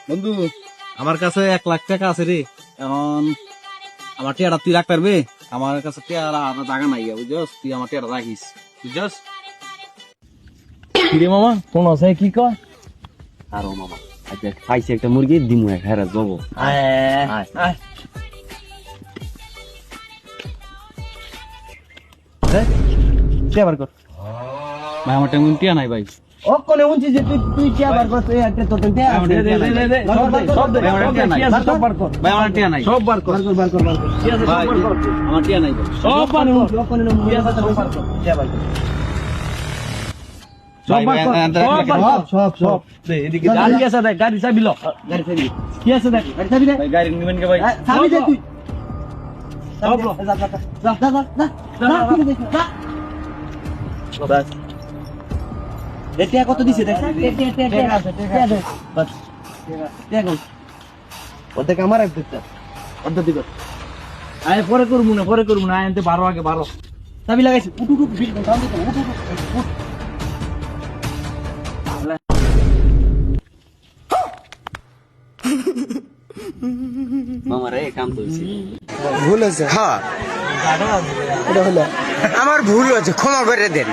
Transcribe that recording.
বন্ধু আমার কাছে 1 লাখ টাকা আছে রে। এখন আমার টিয়াটা তুই রাখ পারবে? আমার কাছে টিয়ারা আর জায়গা নাই, বুঝছস? তুই আমার টিয়াটা রাখিস, বুঝছস? কিরে মামা কোন আছে কি কয়? আরো মামা আচ্ছা খাইছি একটা মুরগি দিমু এক হারা যাবো। আয় কে বার কর। ভাই আমার তেমন টিয়া নাই ভাই। ও কোনে উনছি যে তুই কি আবার করছ এই একটা তোতে দে আমার টিয়া নাই। সব দে ভাই, আমার টিয়া নাই। সব বার কর। ভাই আমার টিয়া নাই। সব বার কর। কি আছে সব ভাই, বার কর। আমার টিয়া নাই ভাই। সব বার কর। কি আছে সব বার কর। কে বার কর। সব বার কর। সব বার কর। সব দে এদিকে গাড়ি আছে দেখ গাড়ি চাবি ল। গাড়ি চাবি কি আছে দেখ গাড়ি চাবি দে ভাই গাড়ি নিবেন কে ভাই? চাবি দে তুই সব ল। বাস এটা কত দিছে দেখ ওতে আমার এক দিতে অর্ধ দিবে আয় পরে করবো না আয় আনতে 12 আগে 12 চাবি লাগাইছি উঠ উঠ বিল দাম দিতে উঠ উঠ মামা রে কাম কইছি ভুল হয়েছে হ্যাঁ এটা হলো আমার ভুল হয়েছে ক্ষমা করে দেন